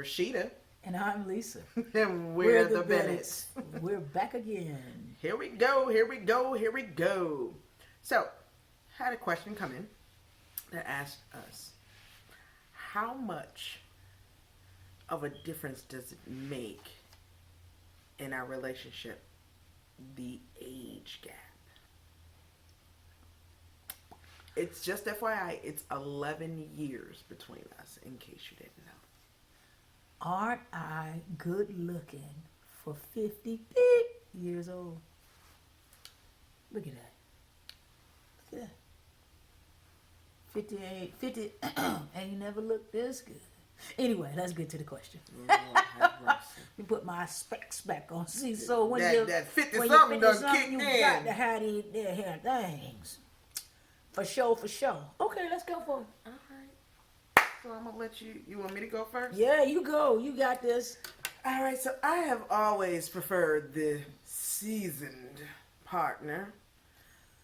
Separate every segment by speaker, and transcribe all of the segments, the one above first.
Speaker 1: Rasheida.
Speaker 2: And I'm Lisa.
Speaker 1: And we're the Bennetts.
Speaker 2: We're back again.
Speaker 1: Here we go, here we go, here we go. So, had a question come in that asked us, how much of a difference does it make in our relationship, the age gap? It's just FYI, it's 11 years between us, in case you didn't know.
Speaker 2: Aren't I good looking for 50 years old? Look at that. Look at that. 50 ain't never looked this good. Anyway, let's get to the question.
Speaker 1: Lord have mercy.
Speaker 2: You put my specs back on. See, so when
Speaker 1: that 50-something done kicked
Speaker 2: you
Speaker 1: in.
Speaker 2: got to have these hair things. For sure, for sure. Okay, let's go for it.
Speaker 1: All right. So I'm going to let you want me to go first?
Speaker 2: Yeah, you go. You got this.
Speaker 1: All right, so I have always preferred the seasoned partner.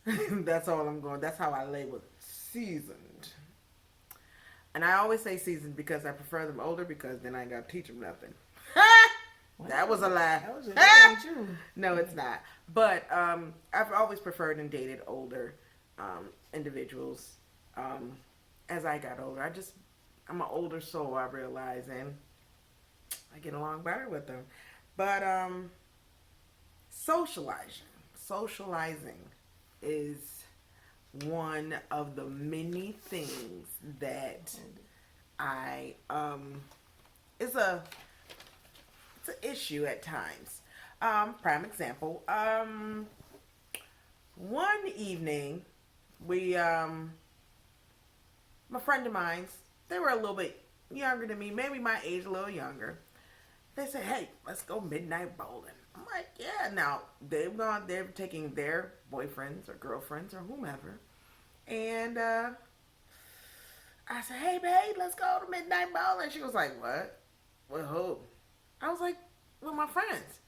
Speaker 1: That's all I'm going. That's how I label it. Seasoned. And I always say seasoned because I prefer them older because then I ain't got to teach them nothing. That was a lie.
Speaker 2: That was a lie. True.
Speaker 1: No, it's not. But I've always preferred and dated older individuals. As I got older, I'm an older soul, I realize, and I get along better with them. But socializing is one of the many things that it's an issue at times. Prime example. One evening, my friend of mine's, they were a little bit younger than me, maybe my age, a little younger. They said, "Hey, let's go midnight bowling." I'm like, "Yeah." Now they're taking their boyfriends or girlfriends or whomever, and I said, "Hey, babe, let's go to midnight bowling." She was like, "What? With who?" I was like, "With my friends."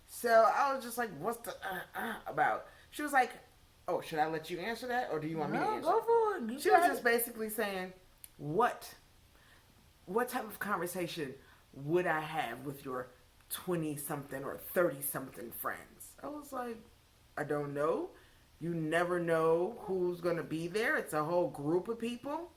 Speaker 1: So I was just like, "What's the about?" She was like, "Oh, should I let you answer that, or do you want me to answer?"
Speaker 2: Go for it.
Speaker 1: She was just basically saying, what type of conversation would I have with your 20-something or 30-something friends? I was like, I don't know. You never know who's going to be there. It's a whole group of people.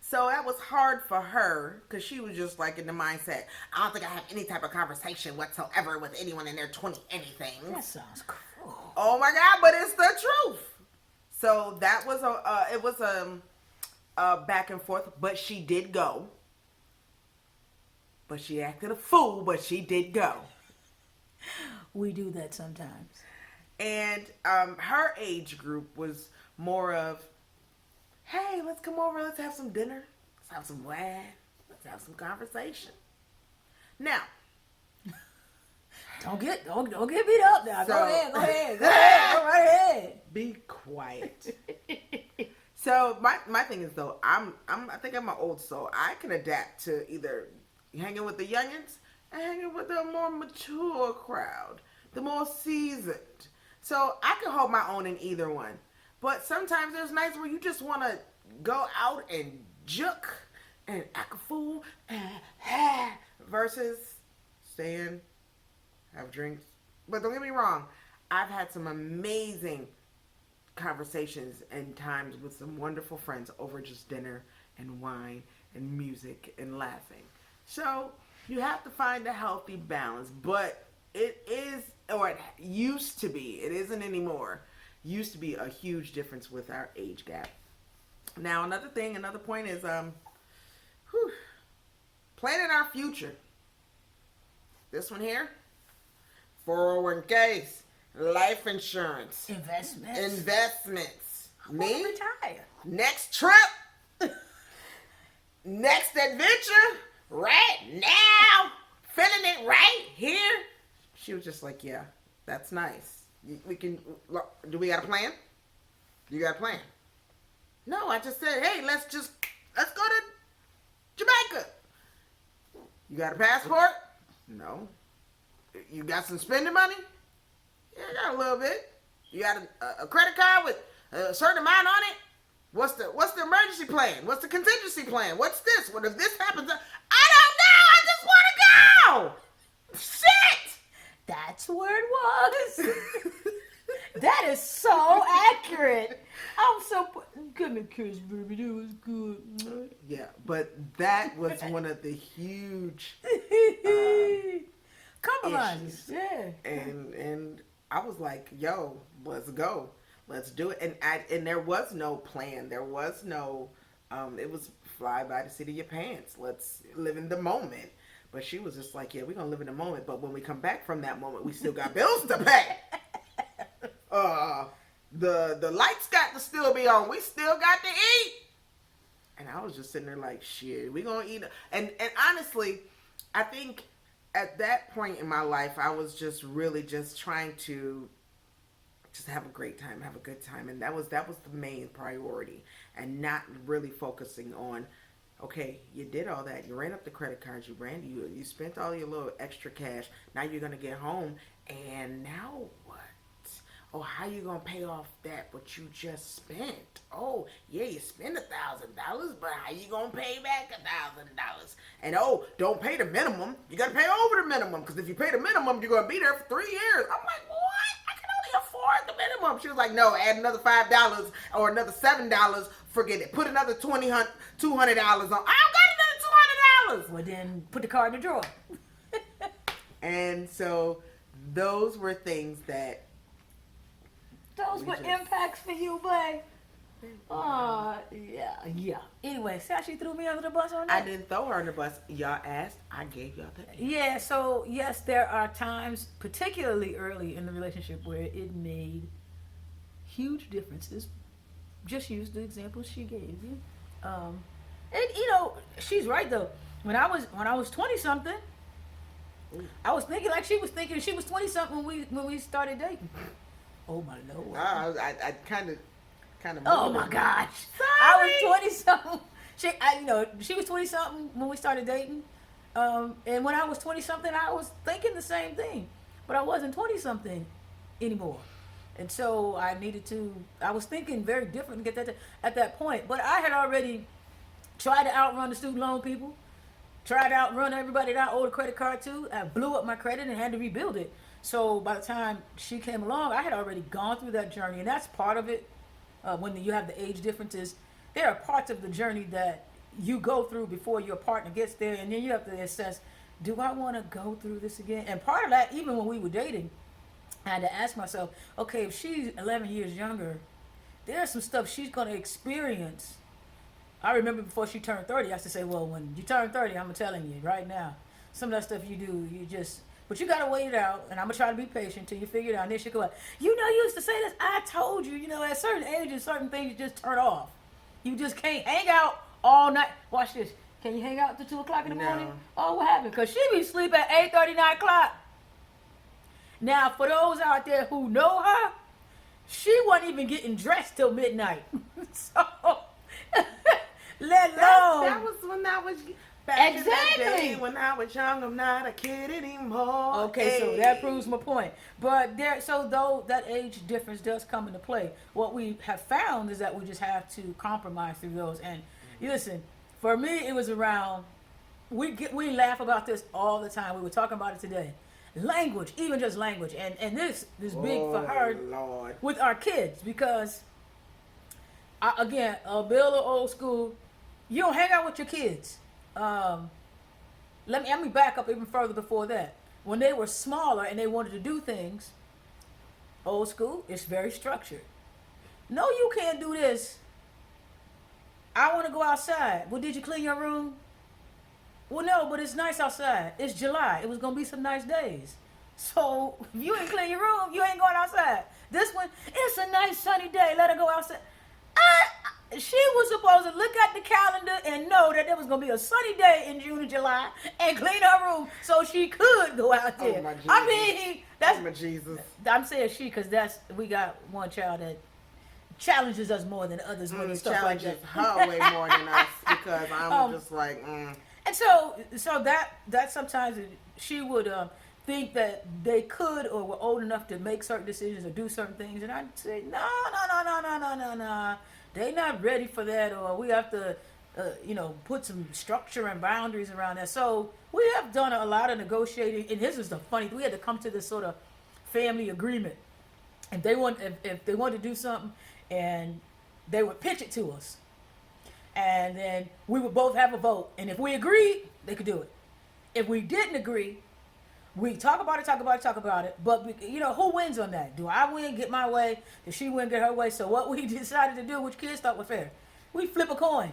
Speaker 1: So that was hard for her because she was just like in the mindset, I don't think I have any type of conversation whatsoever with anyone in their 20-anything.
Speaker 2: That sounds cruel.
Speaker 1: Oh my God, but it's the truth. So that was a back and forth, but she did go. But she acted a fool, but she did go.
Speaker 2: We do that sometimes.
Speaker 1: And her age group was more of, hey, let's come over, let's have some dinner, let's have some wine, let's have some conversation. Now,
Speaker 2: Don't get beat up now.
Speaker 1: So-
Speaker 2: Go ahead. Go right ahead.
Speaker 1: Be quiet. So my thing is though, I think I'm an old soul. I can adapt to either hanging with the youngins and hanging with the more mature crowd, the more seasoned. So I can hold my own in either one. But sometimes there's nights where you just want to go out and juke and act a fool versus staying, have drinks. But don't get me wrong, I've had some amazing conversations and times with some wonderful friends over just dinner and wine and music and laughing. So you have to find a healthy balance, but it is, or it used to be, it isn't anymore, used to be a huge difference with our age gap. Now another point is planning our future. This one here, 401ks, life insurance, investments. Me,
Speaker 2: retire.
Speaker 1: next trip, next adventure, right now, feeling it right here. She was just like, yeah, that's nice. We can, do we got a plan? You got a plan? No, I just said, hey, let's go to Jamaica. You got a passport? No. You got some spending money? Yeah, I got a little bit. You got a credit card with a certain amount on it? What's the emergency plan? What's the contingency plan? What's this? What if this happens? I don't know. I just want to go. Shit.
Speaker 2: That's where it was. That is so accurate. I'm so come here, kiss, baby. That was good.
Speaker 1: Yeah, but that was one of the huge
Speaker 2: compromises.
Speaker 1: issues.
Speaker 2: Yeah.
Speaker 1: And I was like, yo, let's go. Let's do it. And there was no plan. There was no it was fly by the seat of your pants. Let's live in the moment. But she was just like, yeah, we're gonna live in the moment, but when we come back from that moment, we still got bills to pay. The lights got to still be on. We still got to eat. And I was just sitting there like, shit, we gonna eat. And honestly, I think at that point in my life, I was just really just trying to just have a great time, have a good time. And that was the main priority, and not really focusing on, okay, you did all that. You ran up the credit cards. You spent all your little extra cash. Now you're going to get home. And now what? Oh, how you going to pay off that what you just spent? Oh, yeah, you spent $1,000, but how you going to pay back $1,000? And oh, don't pay the minimum. You got to pay over the minimum, because if you pay the minimum, you're going to be there for 3 years. I'm like, what? I can only afford the minimum. She was like, no, add another $5 or another $7. Forget it. Put another $200 on. I don't got another $200.
Speaker 2: Well, then put the card in the drawer.
Speaker 1: And so those were things that
Speaker 2: those were impacts for you, babe. Yeah. Anyway, see how she threw me under the bus on that?
Speaker 1: I didn't throw her under the bus. Y'all asked, I gave y'all that.
Speaker 2: Yeah, so yes, there are times, particularly early in the relationship, where it made huge differences. Just use the example she gave you. And she's right though. When I was 20 something, I was thinking like she was thinking. She was 20 something when we started dating. Oh my Lord.
Speaker 1: I kind of.
Speaker 2: Oh my gosh.
Speaker 1: Sorry.
Speaker 2: I was 20 something. She was 20 something when we started dating. And when I was 20 something, I was thinking the same thing, but I wasn't 20 something anymore. And so I was thinking very different to get that at that point. But I had already tried to outrun the student loan people, tried to outrun everybody that I owed a credit card to. I blew up my credit and had to rebuild it. So by the time she came along, I had already gone through that journey. And that's part of it. When you have the age differences, there are parts of the journey that you go through before your partner gets there. And then you have to assess, do I want to go through this again? And part of that, even when we were dating, I had to ask myself, okay, if she's 11 years younger, there's some stuff she's going to experience. I remember before she turned 30, I used to say, well, when you turn 30, I'm telling you right now, some of that stuff you do, but you got to wait it out, and I'm going to try to be patient till you figure it out. And then she'll go, you used to say this. I told you, at certain ages, certain things just turn off. You just can't hang out all night. Watch this. Can you hang out till 2 o'clock in the morning? Oh, what happened? Because she be asleep at 8:30, 9 o'clock. Now, for those out there who know her, she wasn't even getting dressed till midnight. So, let alone.
Speaker 1: That was when I was back
Speaker 2: exactly
Speaker 1: in the day when I was young. I'm not a kid anymore.
Speaker 2: Okay, so that proves my point. But though that age difference does come into play, what we have found is that we just have to compromise through those. And listen, for me, it was around. We laugh about this all the time. We were talking about it today. Language, even just language, and this is big for her,
Speaker 1: Lord,
Speaker 2: with our kids, because again, Bill or old school, you don't hang out with your kids. Let me back up even further before that. When they were smaller and they wanted to do things, old school, it's very structured. No, you can't do this. I want to go outside. Well, did you clean your room? Well, no, but it's nice outside. It's July. It was going to be some nice days. So, if you ain't clean your room, you ain't going outside. This one, it's a nice sunny day. Let her go outside. She was supposed to look at the calendar and know that there was going to be a sunny day in June and July and clean her room so she could go out there.
Speaker 1: Oh, my Jesus.
Speaker 2: I mean, that's...
Speaker 1: Oh, my Jesus.
Speaker 2: I'm saying she because we got one child that challenges us more than others when stuff like that.
Speaker 1: Challenges her way more than us because I'm just like,
Speaker 2: And so that sometimes she would think that they could or were old enough to make certain decisions or do certain things, and I'd say no. They not ready for that, or we have to, put some structure and boundaries around that. So we have done a lot of negotiating, and this is the funny. We had to come to this sort of family agreement. If they want to do something, and they would pitch it to us, and then we would both have a vote. And if we agreed, they could do it. If we didn't agree, we talk about it. But who wins on that? Do I win, get my way? Does she win, get her way? So what we decided to do, which kids thought was fair, we flip a coin.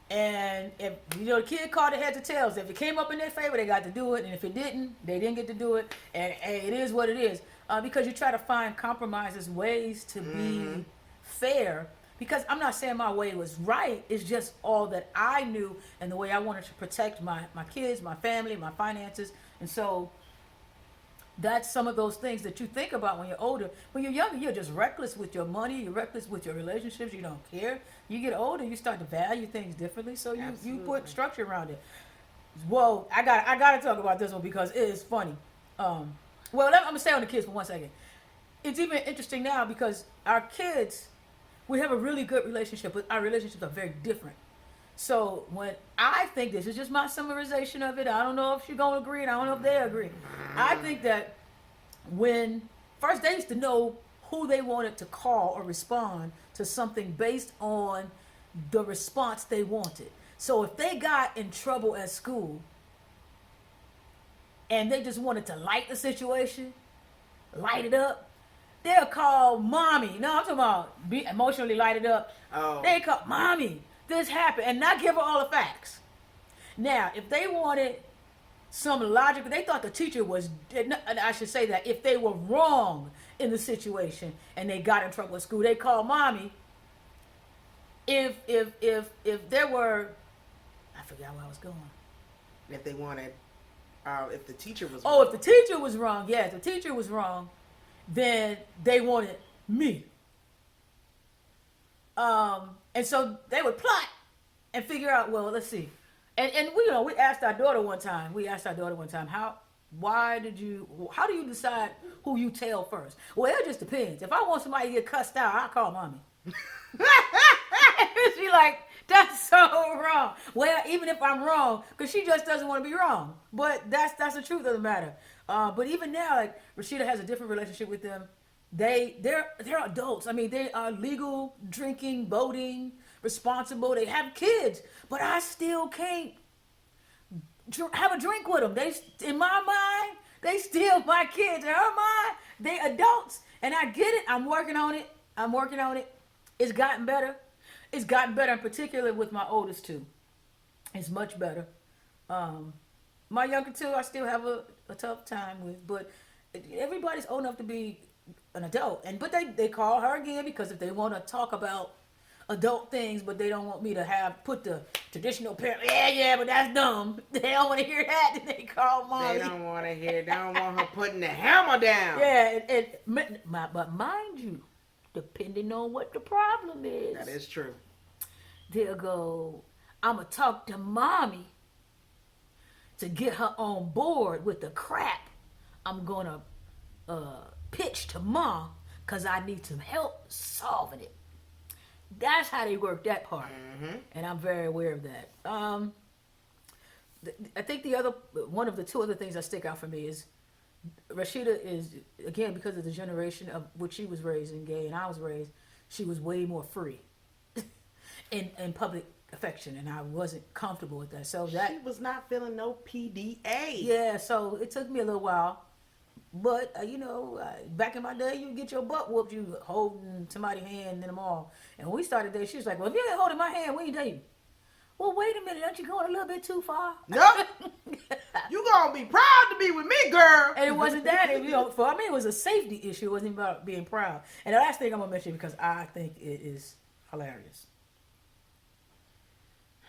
Speaker 2: And if the kid called it heads or tails, if it came up in their favor, they got to do it, and if it didn't, they didn't get to do it. And it is what it is, because you try to find compromises, ways to be fair. Because I'm not saying my way was right. It's just all that I knew and the way I wanted to protect my kids, my family, my finances. And so that's some of those things that you think about when you're older. When you're younger, you're just reckless with your money. You're reckless with your relationships. You don't care. You get older, you start to value things differently. So you put structure around it. Well, I got to talk about this one because it is funny. I'm going to stay on the kids for 1 second. It's even interesting now because our kids, we have a really good relationship, but our relationships are very different. So when I think, this is just my summarization of it, I don't know if you're going to agree, and I don't know if they agree. I think that when first they used to know who they wanted to call or respond to something based on the response they wanted. So if they got in trouble at school and they just wanted to light the situation, light it up, they'll call mommy. No, I'm talking about be emotionally lighted up.
Speaker 1: Oh.
Speaker 2: They call mommy, this happened, and not give her all the facts. Now, if they wanted some logical, they thought the teacher was, I should say that, if they were wrong in the situation and they got in trouble at school, they call mommy. If there were, I forgot where I was going.
Speaker 1: If they wanted, if the teacher was
Speaker 2: wrong. If the teacher was wrong, if the teacher was wrong, then they wanted me. And so they would plot and figure out, well, let's see. And we asked our daughter one time, how do you decide who you tell first? Well, it just depends. If I want somebody to get cussed out, I'll call mommy. She like, that's so wrong. Well, even if I'm wrong, because she just doesn't want to be wrong. But that's the truth of the matter. But even now, like, Rasheida has a different relationship with them. They're adults. I mean, they are legal, drinking, boating, responsible. They have kids, but I still can't have a drink with them. In my mind, they still my kids. In her mind, they adults, and I get it. I'm working on it. It's gotten better. It's gotten better, in particular with my oldest two. It's much better. My younger two, I still have a tough time with, but everybody's old enough to be an adult. But they call her again because if they want to talk about adult things, but they don't want me to put the traditional parent, but that's dumb. They don't want to hear that, then they call mommy.
Speaker 1: They don't want to hear, they don't want her putting the hammer down.
Speaker 2: Yeah, but mind you, depending on what the problem is.
Speaker 1: That is true.
Speaker 2: They'll go, I'm going to talk to mommy to get her on board with the crap I'm going to pitch to mom because I need some help solving it. That's how they work that part. Mm-hmm. And I'm very aware of that. I think one of the two other things that stick out for me is Rasheida is, again, because of the generation of which she was raised in, gay, and I was raised, she was way more free in public affection, and I wasn't comfortable with that. So that
Speaker 1: she was not feeling no PDA.
Speaker 2: Yeah, so it took me a little while. But, back in my day, you get your butt whooped, you holding somebody's hand in the mall. And when we started dating, she was like, well, if you ain't holding my hand, we ain't dating. Well, wait a minute, aren't you going a little bit too far?
Speaker 1: Nope. You gonna be proud to be with me, girl.
Speaker 2: And it wasn't that. For me, it was a safety issue. It wasn't about being proud. And the last thing I'm going to mention, because I think it is hilarious.
Speaker 1: I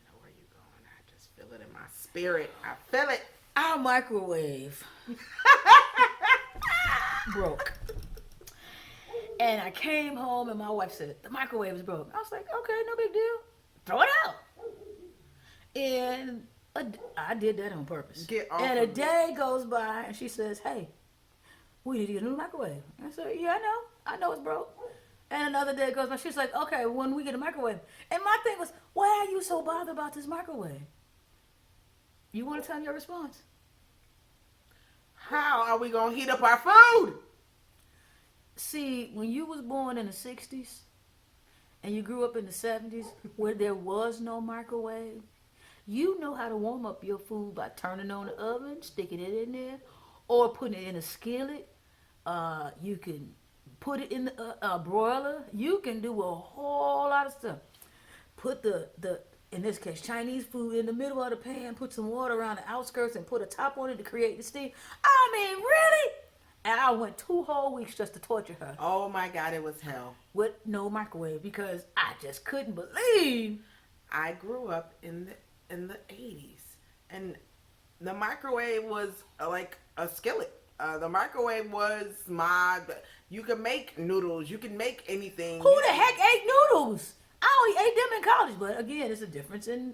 Speaker 1: know where you're going. I just feel it in my spirit. I feel it.
Speaker 2: Our microwave broke. And I came home and my wife said, the microwave is broke. I was like, okay, no big deal. Throw it out. And I did that on purpose. And a day goes by and she says, hey, we need to get a new microwave. I said, yeah, I know it's broke. And another day goes by. She's like, okay, when we get a microwave. And my thing was, why are you so bothered about this microwave? You want to tell me your response?
Speaker 1: How are we gonna heat up our food?
Speaker 2: See, when you was born in the 60s and you grew up in the 70s where there was no microwave, you know how to warm up your food by turning on the oven, sticking it in there, or putting it in a skillet. You can put it in the broiler. You can do a whole lot of stuff. Put the in this case Chinese food in the middle of the pan. Put some water around the outskirts and put a top on it to create the steam. I mean, really? And I went 2 whole weeks just to torture her
Speaker 1: Oh my God, it was hell.
Speaker 2: with no microwave because I just couldn't believe.
Speaker 1: I grew up in the 80s, and the microwave was like a skillet. The microwave was my. You can make noodles. You can make anything.
Speaker 2: Who the heck ate noodles? I only ate them in college, but again, it's a difference in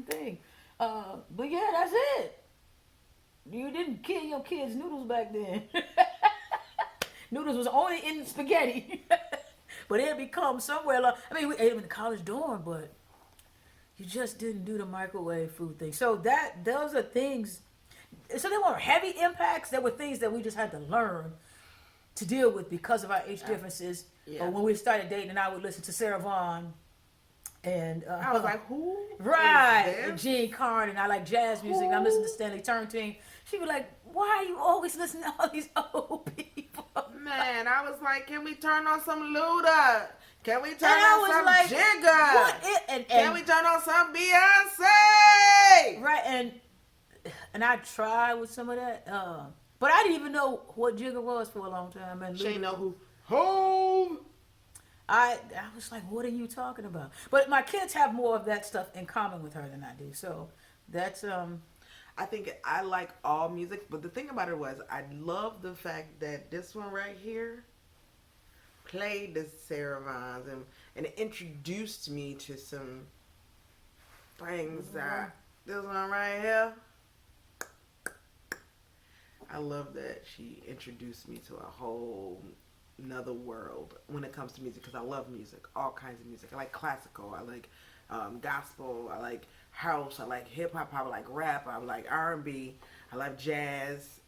Speaker 2: thing. But yeah, that's it. You didn't kill your kids' noodles back then. Noodles was only in spaghetti. But it become somewhere like, I mean, we ate them in the college dorm, but you just didn't do the microwave food thing. So those are things. So they weren't heavy impacts. There were things that we just had to learn to deal with because of our age differences.
Speaker 1: Yeah.
Speaker 2: But when we started dating, I would listen to Sarah Vaughan, and
Speaker 1: I was like, who?
Speaker 2: right,
Speaker 1: Is
Speaker 2: and
Speaker 1: this?
Speaker 2: Gene Carn, and I like jazz music. I'm listening to Stanley Turrentine. She'd be like, "Why are you always listening to all these old people?"
Speaker 1: Man, I was like, can we turn on some Luda? Can we turn
Speaker 2: And I
Speaker 1: on
Speaker 2: was
Speaker 1: some
Speaker 2: like,
Speaker 1: Jigga?
Speaker 2: what
Speaker 1: Can we turn on some Beyonce?
Speaker 2: right, and I tried with some of that, but I didn't even know what Jigga was for a long time. And
Speaker 1: She ain't know who. Home.
Speaker 2: I was like, what are you talking about? But my kids have more of that stuff in common with her than I do. So that's
Speaker 1: I think I like all music, but the thing about it was I love the fact that this one right here played the Sarah Vaughan's and it introduced me to some things that this one right here. I love that she introduced me to a whole another world when it comes to music because I love music, all kinds of music. I like classical, I like gospel, I like house, I like hip hop, I like rap, I like R&B, I like jazz.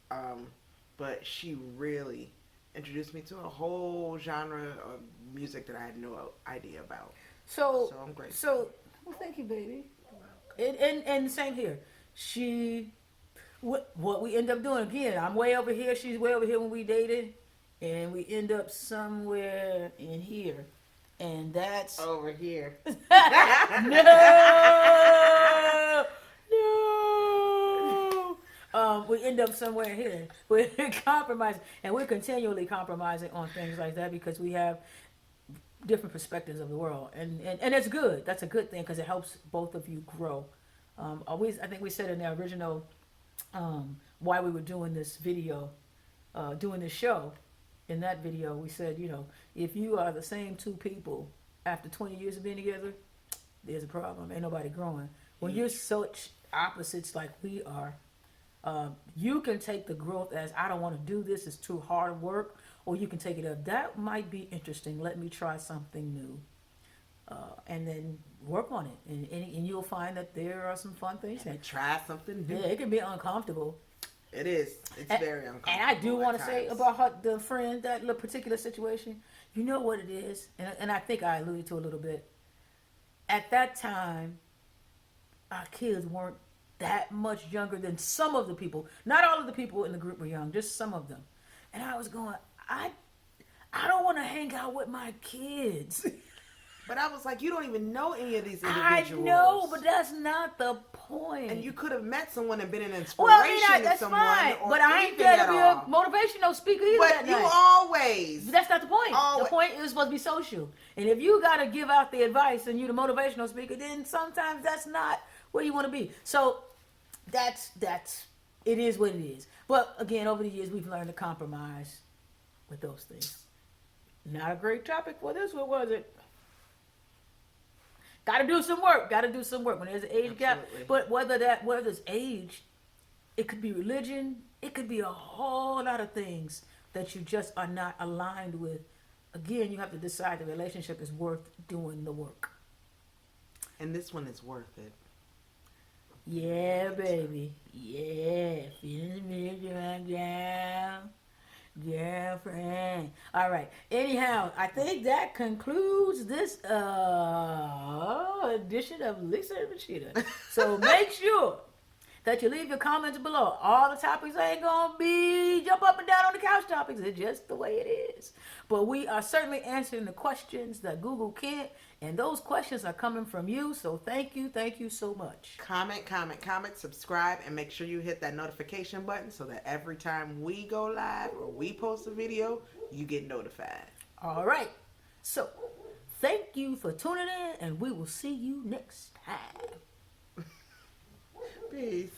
Speaker 1: But she really introduced me to a whole genre of music that I had no idea about.
Speaker 2: so
Speaker 1: I'm grateful.
Speaker 2: So well, thank you, baby. And same here. She what we end up doing again. I'm way over here. She's way over here when we dated, and we end up somewhere in here, and that's
Speaker 1: Over here.
Speaker 2: no. We end up somewhere here. We're compromising, and we're continually compromising on things like that because we have different perspectives of the world, and it's good. That's a good thing because it helps both of you grow. I think we said in the original why we were doing this video, doing this show. In that video, we said, if you are the same 2 people after 20 years of being together, there's a problem. Ain't nobody growing. When you're such opposites like we are, you can take the growth as, I don't want to do this, it's too hard work, or you can take it as, that might be interesting, let me try something new. And then work on it. And you'll find that there are some fun things.
Speaker 1: And try something new.
Speaker 2: Yeah, it can be uncomfortable.
Speaker 1: It is. It's very uncomfortable.
Speaker 2: And I do want to
Speaker 1: at
Speaker 2: say
Speaker 1: times.
Speaker 2: about the friend, that little particular situation, you know what it is? And I think I alluded to a little bit. At that time, our kids weren't that much younger than some of the people. Not all of the people in the group were young, just some of them. And I was going, I don't want to hang out with my kids.
Speaker 1: But I was like, you don't even know any of these
Speaker 2: I
Speaker 1: individuals.
Speaker 2: know, but that's not the point.
Speaker 1: And you could have met someone and been an inspiration
Speaker 2: well, I mean,
Speaker 1: to
Speaker 2: that's
Speaker 1: someone.
Speaker 2: fine.
Speaker 1: Or
Speaker 2: But I ain't
Speaker 1: anything
Speaker 2: there to
Speaker 1: at
Speaker 2: be
Speaker 1: all.
Speaker 2: a motivational speaker either
Speaker 1: But
Speaker 2: that
Speaker 1: you
Speaker 2: night.
Speaker 1: always.
Speaker 2: That's not the point.
Speaker 1: Always.
Speaker 2: The point is supposed to be social. And if you got to give out the advice and you're the motivational speaker, then sometimes that's not where you want to be. So that's it is what it is. But again, over the years, we've learned to compromise with those things. Not a great topic for this one, was it? Got to do some work. When there's an age gap.
Speaker 1: Absolutely.
Speaker 2: But whether it's age, it could be religion. It could be a whole lot of things that you just are not aligned with again, you have to decide the relationship is worth doing the work.
Speaker 1: And this one is worth it.
Speaker 2: Yeah, baby. Yeah. Feeling me, girlfriend. All right. Anyhow, I think that concludes this edition of Lisa and Rasheida. So make sure that you leave your comments below. All the topics ain't gonna be jump up and down on the couch topics. It's just the way it is. But we are certainly answering the questions that Google can't, and those questions are coming from you. So thank you so much.
Speaker 1: Comment, subscribe, and make sure you hit that notification button so that every time we go live or we post a video, you get notified.
Speaker 2: All right. So thank you for tuning in, and we will see you next time.
Speaker 1: Peace.